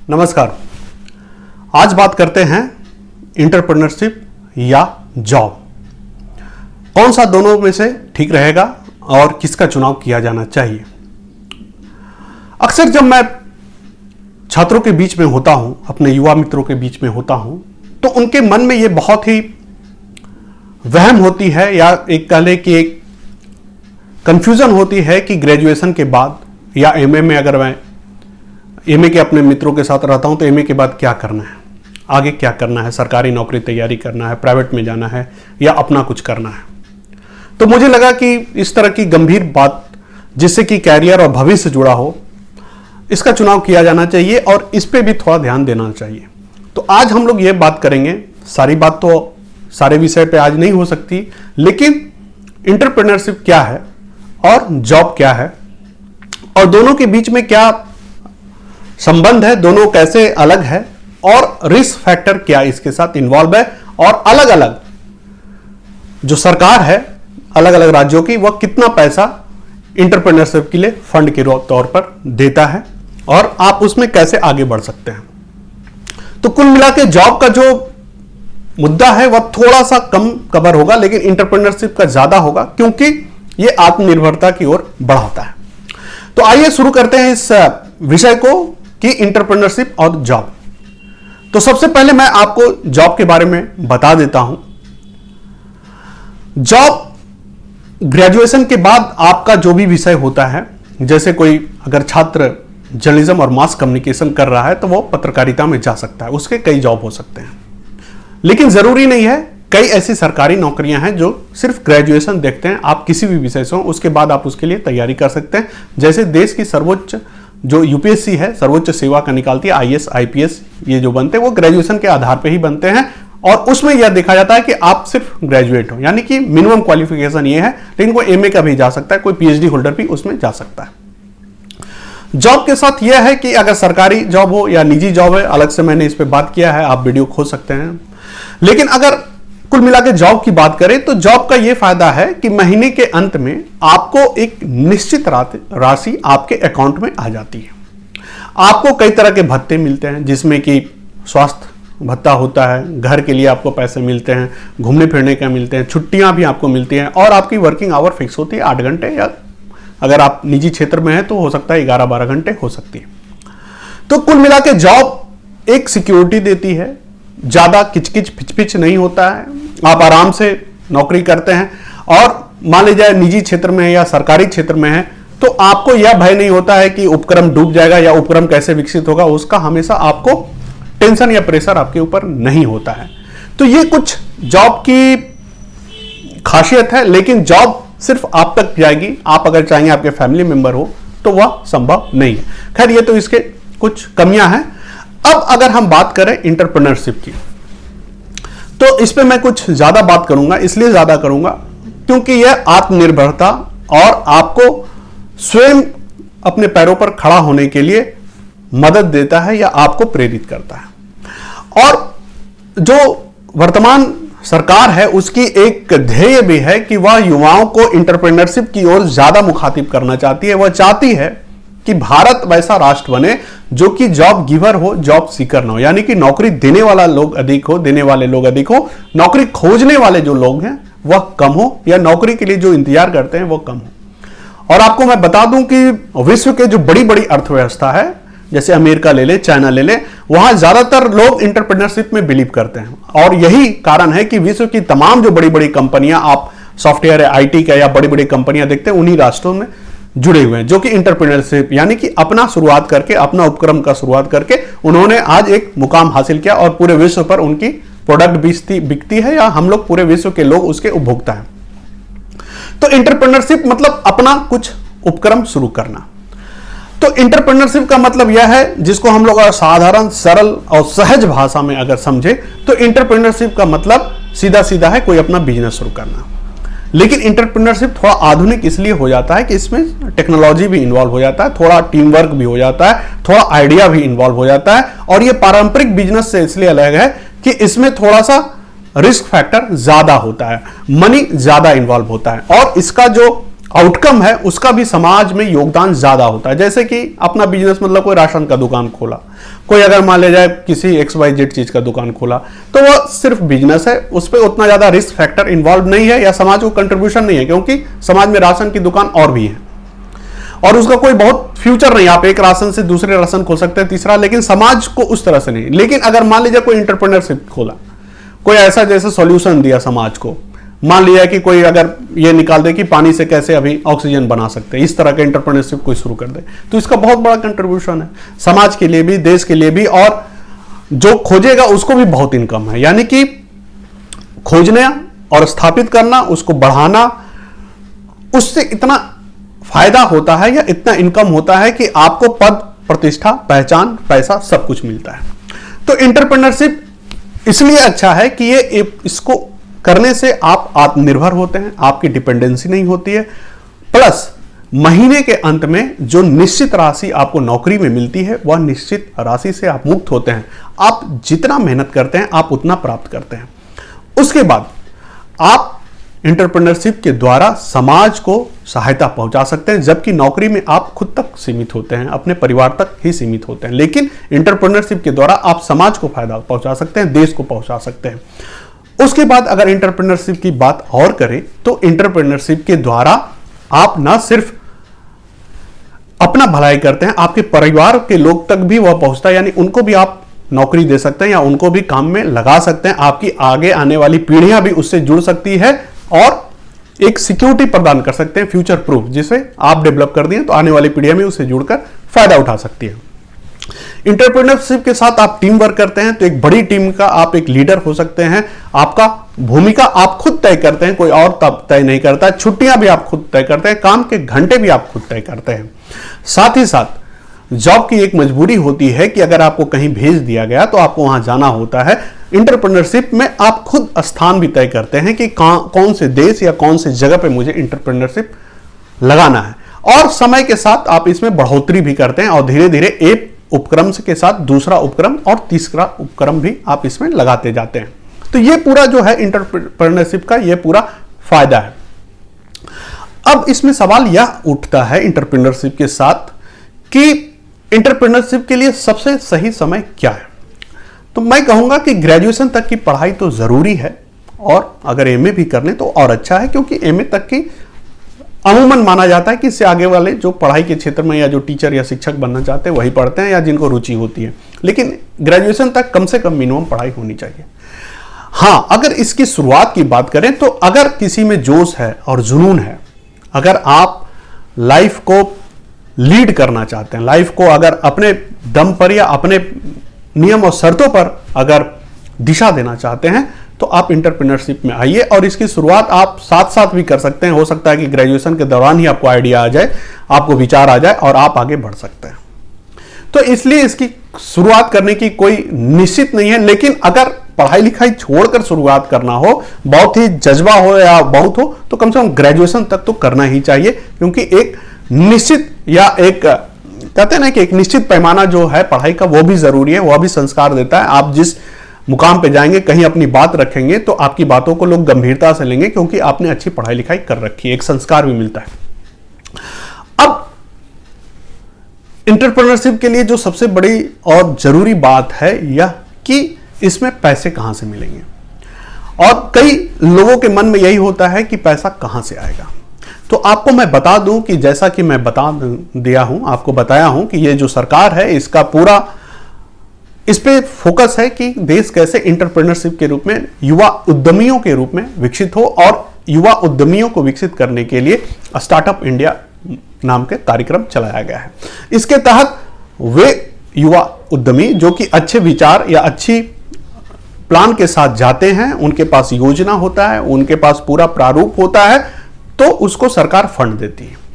नमस्कार। आज बात करते हैं एंटरप्रेन्योरशिप या जॉब। कौन सा दोनों में से ठीक रहेगा और किसका चुनाव किया जाना चाहिए। अक्सर जब मैं छात्रों के बीच में होता हूं, अपने युवा मित्रों के बीच में होता हूं, तो उनके मन में यह बहुत ही वहम होती है या एक कह ले कि एक कंफ्यूजन होती है कि ग्रेजुएशन के बाद या एमए में, अगर मैं एमए के अपने मित्रों के साथ रहता हूं तो एमए के बाद क्या करना है, आगे क्या करना है, सरकारी नौकरी तैयारी करना है, प्राइवेट में जाना है या अपना कुछ करना है। तो मुझे लगा कि इस तरह की गंभीर बात जिससे कि कैरियर और भविष्य जुड़ा हो, इसका चुनाव किया जाना चाहिए और इस पे भी थोड़ा ध्यान देना चाहिए। तो आज हम लोग ये बात करेंगे। सारी बात तो सारे विषय पे आज नहीं हो सकती, लेकिन एंटरप्रेन्योरशिप क्या है और जॉब क्या है और दोनों के बीच में क्या संबंध है, दोनों कैसे अलग है और रिस्क फैक्टर क्या इसके साथ इन्वॉल्व है, और अलग अलग जो सरकार है अलग अलग राज्यों की, वह कितना पैसा एंटरप्रेन्योरशिप के लिए फंड के तौर पर देता है और आप उसमें कैसे आगे बढ़ सकते हैं। तो कुल मिला के जॉब का जो मुद्दा है वह थोड़ा सा कम कवर होगा, लेकिन एंटरप्रेन्योरशिप का ज्यादा होगा क्योंकि यह आत्मनिर्भरता की ओर बढ़ाता है। तो आइए शुरू करते हैं इस विषय को कि एंटरप्रेन्योरशिप और जॉब। तो सबसे पहले मैं आपको जॉब के बारे में बता देता हूं। जॉब ग्रेजुएशन के बाद आपका जो भी विषय होता है, जैसे कोई अगर छात्र जर्नलिज्म और मास कम्युनिकेशन कर रहा है तो वो पत्रकारिता में जा सकता है, उसके कई जॉब हो सकते हैं। लेकिन जरूरी नहीं है, कई ऐसी सरकारी नौकरियां हैं जो सिर्फ ग्रेजुएशन देखते हैं। आप किसी भी विषय से हो, उसके बाद आप उसके लिए तैयारी कर सकते हैं। जैसे देश की सर्वोच्च जो यूपीएससी है, सर्वोच्च सेवा का निकालती है, आईएएस आईपीएस, ये जो बनते हैं वो ग्रेजुएशन के आधार पे ही बनते हैं और उसमें यह देखा जाता है कि आप सिर्फ ग्रेजुएट हो, यानी कि मिनिमम क्वालिफिकेशन ये है। लेकिन कोई एमए का भी जा सकता है, कोई पीएचडी होल्डर भी उसमें जा सकता है। जॉब के साथ यह है कि अगर सरकारी जॉब हो या निजी जॉब है, अलग से मैंने इस पर बात किया है, आप वीडियो खोज सकते हैं। लेकिन अगर कुल मिला के जॉब की बात करें तो जॉब का यह फायदा है कि महीने के अंत में आपको एक निश्चित राशि आपके अकाउंट में आ जाती है। आपको कई तरह के भत्ते मिलते हैं, जिसमें कि स्वास्थ्य भत्ता होता है, घर के लिए आपको पैसे मिलते हैं, घूमने फिरने का मिलते हैं, छुट्टियां भी आपको मिलती हैं और आपकी वर्किंग आवर फिक्स होती है 8 घंटे, या अगर आप निजी क्षेत्र में हैं तो हो सकता है 11-12 घंटे हो सकती है। तो कुल मिला के जॉब एक सिक्योरिटी देती है, ज्यादा किचकिच पिच नहीं होता है, आप आराम से नौकरी करते हैं। और मान लीजिए निजी क्षेत्र में है या सरकारी क्षेत्र में है तो आपको यह भय नहीं होता है कि उपक्रम डूब जाएगा या उपक्रम कैसे विकसित होगा, उसका हमेशा आपको टेंशन या प्रेशर आपके ऊपर नहीं होता है। तो ये कुछ जॉब की खासियत है, लेकिन जॉब सिर्फ आप तक जाएगी। आप अगर चाहेंगे आपके फैमिली मेंबर हो तो वह संभव नहीं है। खैर, ये तो इसके कुछ कमियां हैं। अब अगर हम बात करें एंटरप्रेन्योरशिप की, तो इस पे मैं कुछ ज्यादा बात करूंगा, इसलिए ज्यादा करूंगा क्योंकि यह आत्मनिर्भरता और आपको स्वयं अपने पैरों पर खड़ा होने के लिए मदद देता है या आपको प्रेरित करता है। और जो वर्तमान सरकार है उसकी एक ध्येय भी है कि वह युवाओं को एंटरप्रेन्योरशिप की ओर ज्यादा मुखातिब करना चाहती है। वह चाहती है कि भारत वैसा राष्ट्र बने जो कि जॉब गिवर हो, जॉब सीकर ना हो, यानी कि नौकरी देने वाला लोग अधिक हो, देने वाले लोग अधिक हो, नौकरी खोजने वाले जो लोग हैं वह कम हो, या नौकरी के लिए जो इंतजार करते हैं वो कम हो। और आपको मैं बता दूं कि विश्व के जो बड़ी बड़ी अर्थव्यवस्था है, जैसे अमेरिका ले ले, चाइना ले ले, वहां ज्यादातर लोग एंटरप्रेन्योरशिप में बिलीव करते हैं। और यही कारण है कि विश्व की तमाम जो बड़ी बड़ी कंपनियां, आप सॉफ्टवेयर आईटी का या बड़ी बड़ी कंपनियां देखते हैं, उन्हीं राष्ट्रों में जुड़े हुए हैं, जो कि एंटरप्रेन्योरशिप यानी कि अपना शुरुआत करके, अपना उपक्रम का शुरुआत करके उन्होंने आज एक मुकाम हासिल किया और पूरे विश्व पर उनकी प्रोडक्ट बिकती है, या हम लोग पूरे विश्व के लोग उसके उपभोक्ता हैं। तो एंटरप्रेन्योरशिप मतलब अपना कुछ उपक्रम शुरू करना। तो एंटरप्रेन्योरशिप का मतलब यह है, जिसको हम लोग साधारण, सरल और सहज भाषा में अगर समझे तो एंटरप्रेन्योरशिप का मतलब सीधा सीधा है कोई अपना बिजनेस शुरू करना। लेकिन एंटरप्रेन्योरशिप थोड़ा आधुनिक इसलिए हो जाता है कि इसमें टेक्नोलॉजी भी इन्वॉल्व हो जाता है, थोड़ा टीम वर्क भी हो जाता है, थोड़ा आइडिया भी इन्वॉल्व हो जाता है। और ये पारंपरिक बिजनेस से इसलिए अलग है कि इसमें थोड़ा सा रिस्क फैक्टर ज्यादा होता है, मनी ज्यादा इन्वॉल्व होता है और इसका जो आउटकम है उसका भी समाज में योगदान ज्यादा होता है। जैसे कि अपना बिजनेस मतलब कोई राशन का दुकान खोला, कोई अगर मान ले जाए किसी XYZ चीज का दुकान खोला, तो वो सिर्फ बिजनेस है, उस पर उतना ज्यादा रिस्क फैक्टर इन्वॉल्व नहीं है या समाज को कंट्रीब्यूशन नहीं है, क्योंकि समाज में राशन की दुकान और भी है और उसका कोई बहुत फ्यूचर नहीं। आप एक राशन से दूसरे राशन खोल सकते हैं, तीसरा, लेकिन समाज को उस तरह से नहीं। लेकिन अगर मान लीजिए कोई इंटरप्रेन्योरशिप खोला, कोई ऐसा जैसे सॉल्यूशन दिया समाज को, मान लिया कि कोई अगर ये निकाल दे कि पानी से कैसे अभी ऑक्सीजन बना सकते हैं, इस तरह का इंटरप्रेन्योरशिप कोई शुरू कर दे, तो इसका बहुत बड़ा कंट्रीब्यूशन है समाज के लिए भी, देश के लिए भी, और जो खोजेगा उसको भी बहुत इनकम है। यानी कि खोजना और स्थापित करना, उसको बढ़ाना, उससे इतना फायदा होता है या इतना इनकम होता है कि आपको पद, प्रतिष्ठा, पहचान, पैसा सब कुछ मिलता है। तो इंटरप्रेन्योरशिप इसलिए अच्छा है कि ये इसको करने से आप आत्मनिर्भर होते हैं, आपकी डिपेंडेंसी नहीं होती है, प्लस महीने के अंत में जो निश्चित राशि आपको नौकरी में मिलती है वह निश्चित राशि से आप मुक्त होते हैं। आप जितना मेहनत करते हैं आप उतना प्राप्त करते हैं। उसके बाद आप एंटरप्रेन्योरशिप के द्वारा समाज को सहायता पहुंचा सकते हैं, जबकि नौकरी में आप खुद तक सीमित होते हैं, अपने परिवार तक ही सीमित होते हैं। लेकिन एंटरप्रेन्योरशिप के द्वारा आप समाज को फायदा पहुंचा सकते हैं, देश को पहुंचा सकते हैं। उसके बाद अगर एंटरप्रेन्योरशिप की बात और करें तो एंटरप्रेन्योरशिप के द्वारा आप ना सिर्फ अपना भलाई करते हैं, आपके परिवार के लोग तक भी वह पहुंचता है, यानी उनको भी आप नौकरी दे सकते हैं या उनको भी काम में लगा सकते हैं। आपकी आगे आने वाली पीढ़ियां भी उससे जुड़ सकती है और एक सिक्योरिटी प्रदान कर सकते हैं, फ्यूचर प्रूफ, जिसे आप डेवलप कर दिए तो आने वाली पीढ़ियां भी उससे जुड़कर फायदा उठा सकती है। एंटरप्रेन्योरशिप के साथ आप टीम वर्क करते हैं तो एक बड़ी टीम का आप एक लीडर हो सकते हैं। आपका भूमिका आप खुद तय करते हैं, कोई और तब तय नहीं करता। छुट्टियां भी आप खुद तय करते हैं, काम के घंटे भी आप खुद तय करते हैं। साथ ही साथ जॉब की एक मजबूरी होती है कि अगर आपको कहीं भेज दिया गया तो आपको वहां जाना होता है। एंटरप्रेन्योरशिप में आप खुद स्थान भी तय करते हैं कि कौन से देश या कौन से जगह पे मुझे एंटरप्रेन्योरशिप लगाना है, और समय के साथ आप इसमें बढ़ोतरी भी करते हैं और धीरे धीरे एक उपक्रम के साथ दूसरा उपक्रम और तीसरा उपक्रम भी आप इसमें लगाते जाते हैं। तो ये पूरा जो है एंटरप्रेन्योरशिप का ये पूरा फायदा है। अब इसमें सवाल यह उठता है एंटरप्रेन्योरशिप के साथ कि एंटरप्रेन्योरशिप के लिए सबसे सही समय क्या है। तो मैं कहूंगा कि ग्रेजुएशन तक की पढ़ाई तो जरूरी है, और अगर एमए भी कर लें तो और अच्छा है, क्योंकि एमए तक की अमूमन माना जाता है कि इससे आगे वाले जो पढ़ाई के क्षेत्र में या जो टीचर या शिक्षक बनना चाहते हैं वही पढ़ते हैं या जिनको रुचि होती है। लेकिन ग्रेजुएशन तक कम से कम मिनिमम पढ़ाई होनी चाहिए। हां, अगर इसकी शुरुआत की बात करें तो अगर किसी में जोश है और जुनून है, अगर आप लाइफ को लीड करना चाहते हैं, लाइफ को अगर अपने दम पर या अपने नियम और शर्तों पर अगर दिशा देना चाहते हैं, तो आप एंटरप्रेन्योरशिप में आइए। और इसकी शुरुआत आप साथ साथ भी कर सकते हैं। हो सकता है कि ग्रेजुएशन के दौरान ही आपको आइडिया आ जाए, आपको विचार आ जाए और आप आगे बढ़ सकते हैं। तो इसलिए इसकी शुरुआत करने की कोई निश्चित नहीं है, लेकिन अगर पढ़ाई लिखाई छोड़कर शुरुआत करना हो, बहुत ही जज्बा हो या बहुत हो, तो कम से कम ग्रेजुएशन तक तो करना ही चाहिए, क्योंकि एक निश्चित या एक कहते हैं ना कि एक निश्चित पैमाना जो है पढ़ाई का वो भी जरूरी है, वह भी संस्कार देता है। आप जिस मुकाम पे जाएंगे, कहीं अपनी बात रखेंगे तो आपकी बातों को लोग गंभीरता से लेंगे, क्योंकि आपने अच्छी पढ़ाई लिखाई कर रखी है, एक संस्कार भी मिलता है। अब एंटरप्रेन्योरशिप के लिए जो सबसे बड़ी और जरूरी बात है यह कि इसमें पैसे कहां से मिलेंगे, और कई लोगों के मन में यही होता है कि पैसा कहां से आएगा। तो आपको मैं बता दूं कि जैसा कि मैं बता दिया हूं, आपको बताया हूं कि ये जो सरकार है इसका पूरा इस पे फोकस है कि देश कैसे एंटरप्रेन्योरशिप के रूप में, युवा उद्यमियों के रूप में विकसित हो, और युवा उद्यमियों को विकसित करने के लिए स्टार्टअप इंडिया नाम के कार्यक्रम चलाया गया है। इसके तहत वे युवा उद्यमी जो कि अच्छे विचार या अच्छी प्लान के साथ जाते हैं, उनके पास योजना होता है, उनके पास पूरा प्रारूप होता है, तो उसको सरकार फंड देती है।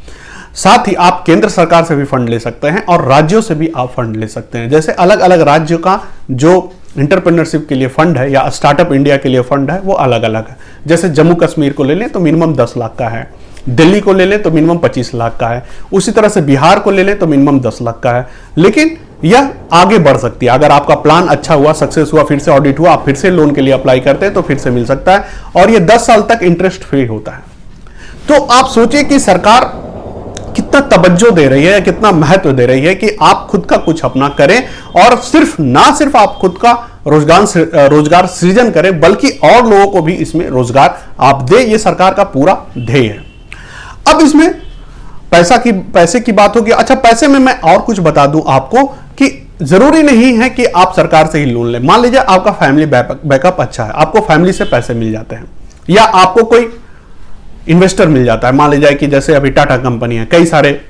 साथ ही आप केंद्र सरकार से भी फंड ले सकते हैं और राज्यों से भी आप फंड ले सकते हैं। जैसे अलग अलग राज्यों का जो एंटरप्रेन्योरशिप के लिए फंड है या स्टार्टअप इंडिया के लिए फंड है वो अलग अलग है। जैसे जम्मू कश्मीर को ले लें तो मिनिमम 10 लाख का है, दिल्ली को ले लें तो मिनिमम 25 लाख का है, उसी तरह से बिहार को ले लें तो मिनिमम 10 लाख का है। लेकिन यह आगे बढ़ सकती है, अगर आपका प्लान अच्छा हुआ, सक्सेस हुआ, फिर से ऑडिट हुआ, आप फिर से लोन के लिए अप्लाई करते हैं तो फिर से मिल सकता है, और यह 10 साल तक इंटरेस्ट फ्री होता है। तो आप सोचिए कि सरकार कितना तवज्जो दे रही है, कितना महत्व दे रही है कि आप खुद का कुछ अपना करें और ना सिर्फ आप खुद का रोजगार सृजन करें बल्कि और लोगों को भी इसमें रोजगार आप दे। ये सरकार का पूरा ध्येय है। अब इसमें पैसे की बात होगी। अच्छा, पैसे में मैं और कुछ बता दूं आपको कि जरूरी नहीं है कि आप सरकार से ही लोन लें। मान लीजिए आपका फैमिली बैकअप अच्छा है, आपको फैमिली से पैसे मिल जाते हैं या आपको कोई इन्वेस्टर मिल जाता है। मान लीजिए कि जैसे अभी टाटा कंपनी है, कई सारे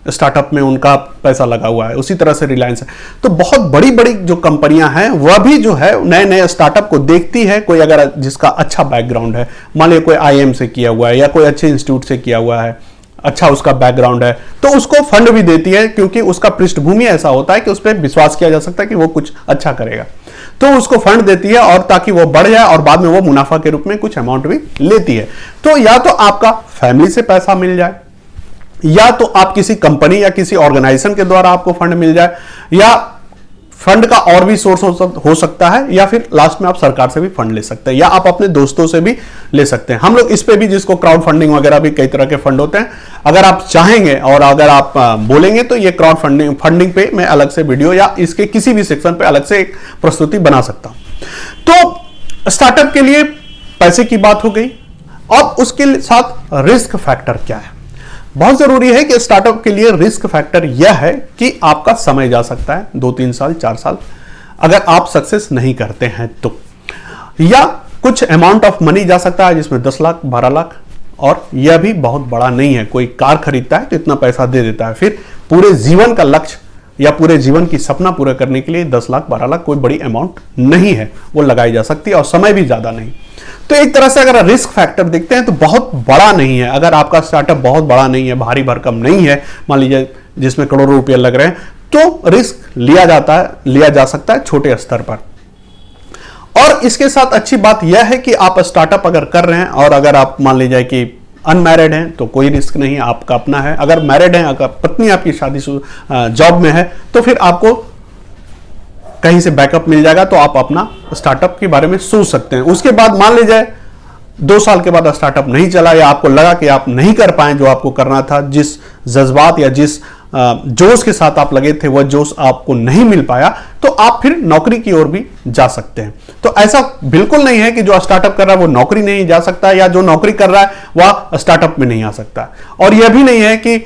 स्टार्टअप में उनका पैसा लगा हुआ है, उसी तरह से रिलायंस है। तो बहुत बड़ी बड़ी जो कंपनियां हैं वह भी जो है नए नए स्टार्टअप को देखती है। कोई अगर जिसका अच्छा बैकग्राउंड है, मान लीजिए कोई IIM से किया हुआ है या कोई अच्छे इंस्टीट्यूट से किया हुआ है, अच्छा उसका बैकग्राउंड है, तो उसको फंड भी देती है क्योंकि उसका पृष्ठभूमि ऐसा होता है कि उस पर विश्वास किया जा सकता है कि वो कुछ अच्छा करेगा। तो उसको फंड देती है और ताकि वो बढ़ जाए और बाद में वो मुनाफा के रूप में कुछ अमाउंट भी लेती है। तो या तो आपका फैमिली से पैसा मिल जाए, या तो आप किसी कंपनी या किसी ऑर्गेनाइजेशन के द्वारा आपको फंड मिल जाए, या फंड का और भी सोर्स हो सकता है, या फिर लास्ट में आप सरकार से भी फंड ले सकते हैं या आप अपने दोस्तों से भी ले सकते हैं। हम लोग इस पे भी, जिसको क्राउड फंडिंग वगैरह भी कई तरह के फंड होते हैं, अगर आप चाहेंगे और अगर आप बोलेंगे तो ये क्राउड फंडिंग पे मैं अलग से वीडियो या इसके किसी भी सेक्शन पे अलग से एक प्रस्तुति बना सकता हूं। तो स्टार्टअप के लिए पैसे की बात हो गई। अब उसके साथ रिस्क फैक्टर क्या है? बहुत जरूरी है कि स्टार्टअप के लिए रिस्क फैक्टर यह है कि आपका समय जा सकता है 2-3 साल 4 साल अगर आप सक्सेस नहीं करते हैं तो, या कुछ अमाउंट ऑफ मनी जा सकता है जिसमें 10 लाख 12 लाख, और यह भी बहुत बड़ा नहीं है। कोई कार खरीदता है तो इतना पैसा दे देता है, फिर पूरे जीवन का लक्ष्य या पूरे जीवन की सपना पूरा करने के लिए 10 लाख 12 लाख कोई बड़ी अमाउंट नहीं है, वो लगाई जा सकती है और समय भी ज्यादा नहीं। तो एक तरह से अगर रिस्क फैक्टर देखते हैं तो बहुत बड़ा नहीं है। अगर आपका स्टार्टअप बहुत बड़ा नहीं है, भारी भरकम नहीं है, मान लीजिए जिसमें करोड़ों रुपए लग रहे हैं, तो रिस्क लिया जा सकता है छोटे स्तर पर। और इसके साथ अच्छी बात यह है कि आप स्टार्टअप अगर कर रहे हैं और अगर आप मान लीजिए कि अनमैरिड हैं तो कोई रिस्क नहीं, आपका अपना है। अगर मैरिड हैं, अगर पत्नी आपकी शादी जॉब में है, तो फिर आपको कहीं से बैकअप मिल जाएगा, तो आप अपना स्टार्टअप के बारे में सोच सकते हैं। उसके बाद मान लीजिए 2 साल के बाद स्टार्टअप नहीं चला या आपको लगा कि आप नहीं कर पाए जो आपको करना था, जिस जज्बात या जिस जोश के साथ आप लगे थे वह जोश आपको नहीं मिल पाया, तो आप फिर नौकरी की ओर भी जा सकते हैं। तो ऐसा बिल्कुल नहीं है कि जो स्टार्टअप कर रहा है वो नौकरी नहीं जा सकता, या जो नौकरी कर रहा है वह स्टार्टअप में नहीं आ सकता। और यह भी नहीं है कि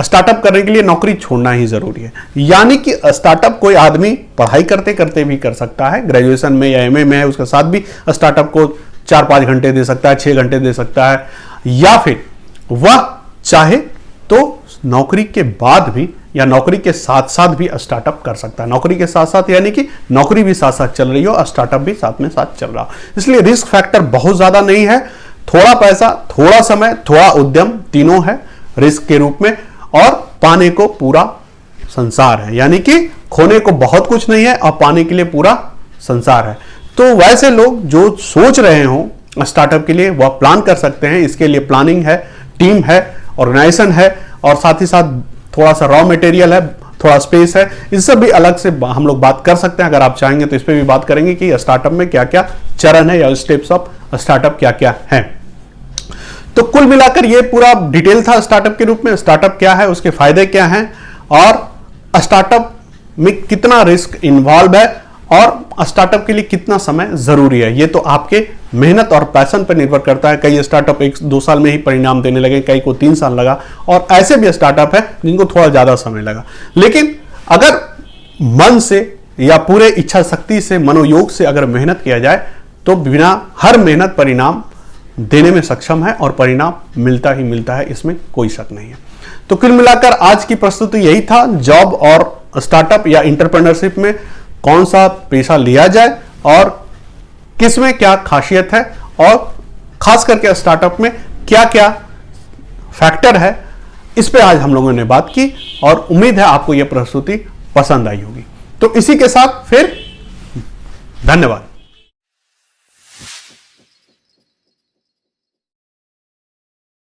स्टार्टअप करने के लिए नौकरी छोड़ना ही जरूरी है। यानी कि स्टार्टअप कोई आदमी पढ़ाई करते करते भी कर सकता है, ग्रेजुएशन में या MA में है उसके साथ भी स्टार्टअप को 4-5 घंटे दे सकता है, 6 घंटे दे सकता है, या फिर वह चाहे तो नौकरी के बाद भी या नौकरी के साथ साथ भी स्टार्टअप कर सकता है। नौकरी के साथ साथ यानी कि नौकरी भी साथ साथ चल रही हो, स्टार्टअप भी साथ में साथ चल रहा हो। इसलिए रिस्क फैक्टर बहुत ज्यादा नहीं है। थोड़ा पैसा, थोड़ा समय, थोड़ा उद्यम, तीनों है रिस्क के रूप में, और पाने को पूरा संसार है। यानी कि खोने को बहुत कुछ नहीं है और पाने के लिए पूरा संसार है। तो वैसे लोग जो सोच रहे हो स्टार्टअप के लिए वह प्लान कर सकते हैं। इसके लिए प्लानिंग है, टीम है, ऑर्गेनाइजेशन है, और साथ ही साथ थोड़ा सा रॉ मटेरियल है, थोड़ा स्पेस है। इस सब भी अलग से हम लोग बात कर सकते हैं। अगर आप चाहेंगे तो इस पर भी बात करेंगे कि स्टार्टअप में क्या क्या चरण है या स्टेप्स ऑफ स्टार्टअप क्या क्या है। तो कुल मिलाकर ये पूरा डिटेल था स्टार्टअप के रूप में। स्टार्टअप क्या है, उसके फायदे क्या हैं, और स्टार्टअप में कितना रिस्क इन्वॉल्व है, और स्टार्टअप के लिए कितना समय जरूरी है। ये तो आपके मेहनत और पैशन पर निर्भर करता है। कई स्टार्टअप 1-2 साल में ही परिणाम देने लगे, कई को 3 साल लगा, और ऐसे भी स्टार्टअप है जिनको थोड़ा ज्यादा समय लगा। लेकिन अगर मन से या पूरे इच्छा शक्ति से, मनोयोग से अगर मेहनत किया जाए तो बिना हर मेहनत परिणाम देने में सक्षम है, और परिणाम मिलता ही मिलता है, इसमें कोई शक नहीं है। तो कुल मिलाकर आज की प्रस्तुति यही था। जॉब और स्टार्टअप या इंटरप्रेन्योरशिप में कौन सा पेशा लिया जाए और किसमें क्या खासियत है, और खास करके स्टार्टअप में क्या क्या फैक्टर है, इस पे आज हम लोगों ने बात की, और उम्मीद है आपको यह प्रस्तुति पसंद आई होगी। तो इसी के साथ फिर धन्यवाद।